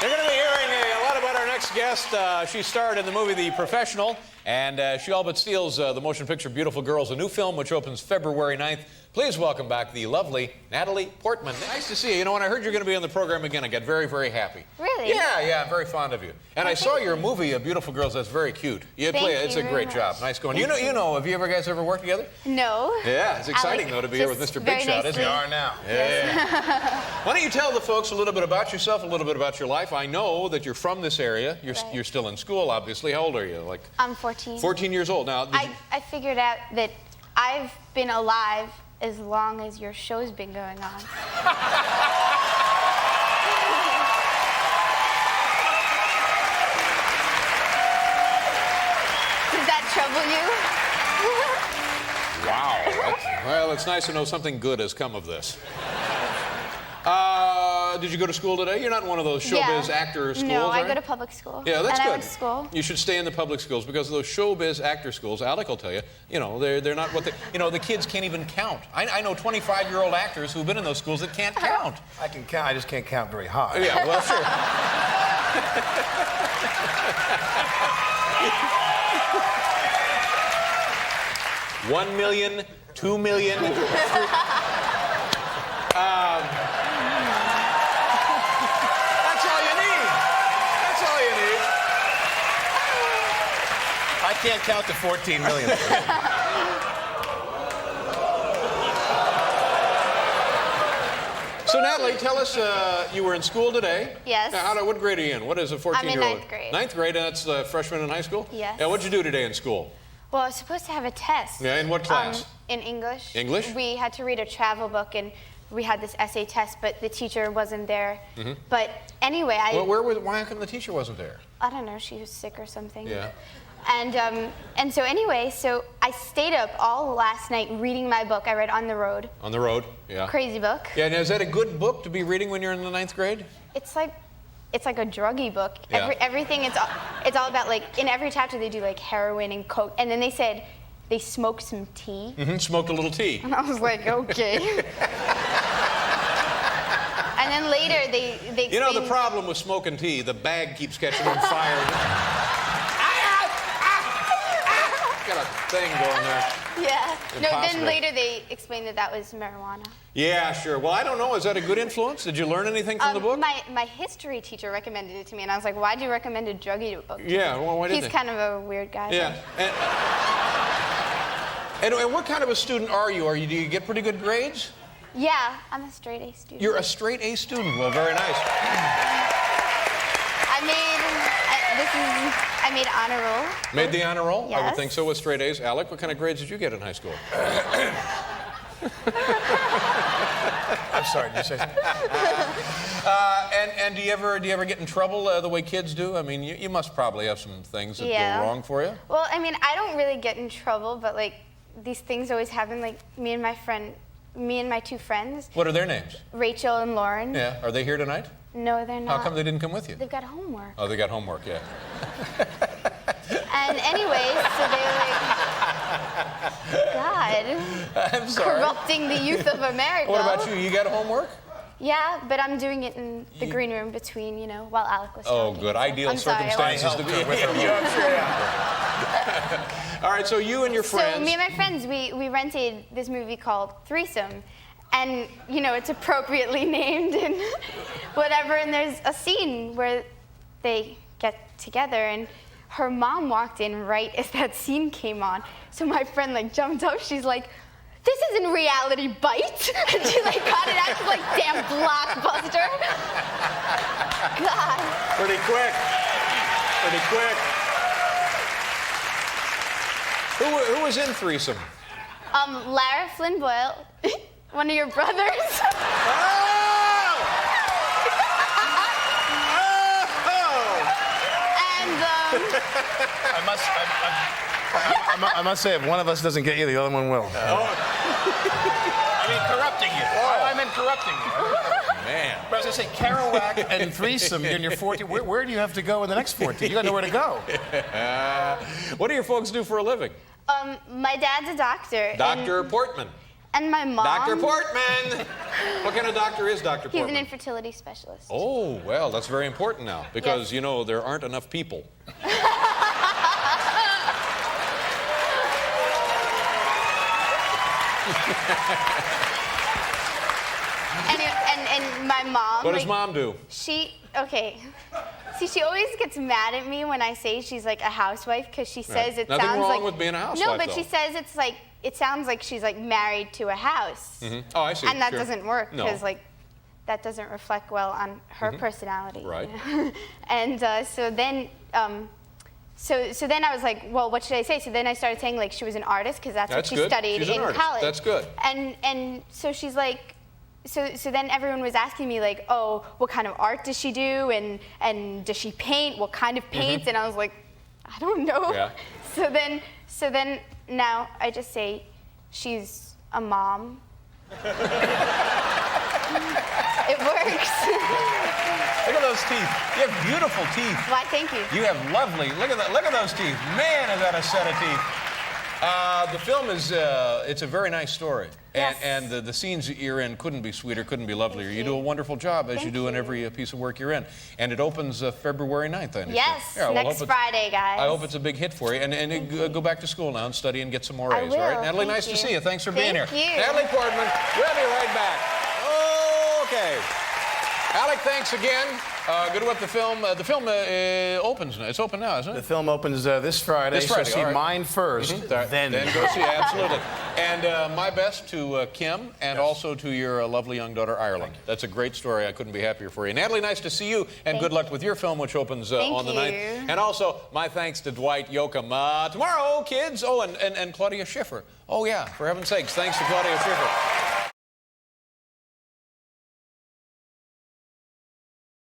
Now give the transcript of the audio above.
You're going to be hearing a lot about our next guest. She starred in the movie The Professional, and she all but steals the motion picture Beautiful Girls, a new film which opens February 9th. Please welcome back the lovely Natalie Portman. Nice to see you. You know, when I heard you're going to be on the program again, I got very, very happy. Really? Yeah, I'm very fond of you. And I saw your movie, Beautiful Girls. That's very cute. It's a great job. Nice going. You know, have you guys ever worked together? No. Yeah, it's exciting, though, to be here with Mr. Big Shot, isn't it? We are now. Yeah. Why don't you tell the folks a little bit about yourself, a little bit about your life? I know that you're from this area. You're still in school, obviously. How old are you? I'm 14. 14 years old. Now, I figured out that I've been alive as long as your show's been going on. Does that trouble you? Wow. Well, it's nice to know something good has come of this. Did you go to school today? You're not in one of those showbiz actor schools, No, right? I go to public school. Yeah, that's good. I went to school. You should stay in the public schools because those showbiz actor schools, Alec will tell you, they're not what they, the kids can't even count. I know 25-year-old actors who've been in those schools that can't count. I can count, I just can't count very high. Yeah, well, sure. 1 million, 2 million. I can't count to 14 million. So, Natalie, tell us, you were in school today. Yes. Now, what grade are you in? What is a 14-year-old? I'm in ninth grade. Ninth grade, and that's freshman in high school? Yes. Yeah, what'd you do today in school? Well, I was supposed to have a test. Yeah, in what class? In English. English? We had to read a travel book, and we had this essay test, but the teacher wasn't there. Mm-hmm. But anyway, why come the teacher wasn't there? I don't know, she was sick or something. Yeah. And so anyway, so I stayed up all last night reading my book I read On the Road. On the Road, yeah. Crazy book. Yeah, now is that a good book to be reading when you're in the ninth grade? It's like a druggy book. Yeah. Everything, it's all about, like, in every chapter they do like heroin and coke, and then they said they smoked some tea. Mm-hmm, smoked a little tea. And I was like, okay. And then later they explained... You know the problem with smoking tea, the bag keeps catching on fire. Got a thing going there. Yeah. No, Impossible. then later they explained that was marijuana. Yeah, sure. Well, I don't know. Is that a good influence? Did you learn anything from the book? My history teacher recommended it to me, and I was like, why'd you recommend a druggy book? Yeah, well, why did He's kind of a weird guy. Yeah. And what kind of a student are you? Do you get pretty good grades? Yeah, I'm a straight A student. You're a straight A student. Well, very nice. I made honor roll. Made the honor roll? Yes. I would think so with straight A's. Alec, what kind of grades did you get in high school? I'm sorry, did you say something? And do you ever get in trouble the way kids do? I mean, you must probably have some things that go wrong for you. Well, I mean, I don't really get in trouble, but like these things always happen. Like me and my two friends. What are their names? Rachel and Lauren. Yeah. Are they here tonight? No, they're not. How come they didn't come with you? They've got homework. Oh, they got homework, yeah. And anyway, so they were like, God, I'm sorry. corrupting the youth of America. What about you? You got homework? Yeah, but I'm doing it in the green room between, while Alec was talking. Good. So Ideal I'm sorry, circumstances to be with All right, so you and your friends. So me and my friends, we rented this movie called Threesome. And, it's appropriately named and whatever. And there's a scene where they get together, and her mom walked in right as that scene came on. So my friend, jumped up. She's like, this isn't Reality Bites. And she, got it out. She's like, damn Blockbuster. God. Pretty quick. Pretty quick. Who was in Threesome? Lara Flynn Boyle. One of your brothers. And I must say, if one of us doesn't get you, the other one will. I mean, corrupting you. I meant corrupting you. Man. But I was going to say, Kerouac and Threesome in your 14. Where do you have to go in the next 14? You got nowhere to go. What do your folks do for a living? my dad's a doctor. Dr. Portman. And my mom. Dr. Portman! What kind of doctor is Dr. He's Portman? an infertility specialist. Oh, well, that's very important now because, Yes. you know, there aren't enough people. And my mom. What does like, Mom do? Okay. See, she always gets mad at me when I say she's like a housewife because she says it Nothing sounds wrong like. with being a housewife, No, but though. she says it's like it sounds like she's like married to a house. Oh, I see. And that Sure. doesn't work No. because like that doesn't reflect well on her personality. Right. And so then. So then I was like, well, what should I say? So then I started saying like she was an artist because that's what That's she good. studied She's an in artist. college. That's good. And so she's like, so then everyone was asking me like, oh, what kind of art does she do? And does she paint? What kind of paints? And I was like, I don't know. Yeah. So then now I just say she's a mom. It works. Look at those teeth. You have beautiful teeth. Why, thank you. You have lovely. Look at that. Look at those teeth. Man, is that a set of teeth. The film is. It's a very nice story. Yes. And the scenes that you're in couldn't be sweeter, couldn't be lovelier. Thank You do a you. wonderful job as you Thank do in you. every piece of work you're in. And it opens February 9th, I understand. Yes, Yeah, well, next hope it's- Friday, guys. I hope it's a big hit for you. And go back to school now and study and get some more I A's, all right? will. Natalie, Thank nice to you. see you. Thanks for being here. Thank you. Natalie Portman, we'll be right back. Okay. Alec, thanks again. Good luck. The film opens now. It's open now, isn't it? The film opens this Friday. This Friday, So see all right. mine first, then go see it, absolutely. And my best to Kim and also to your lovely young daughter, Ireland. That's a great story. I couldn't be happier for you. Natalie, nice to see you, and Thank good you. luck with your film, which opens on the you. 9th. And also, my thanks to Dwight Yoakam. Tomorrow, kids. Oh, and Claudia Schiffer. Oh, yeah, for heaven's sakes, thanks to Claudia Schiffer.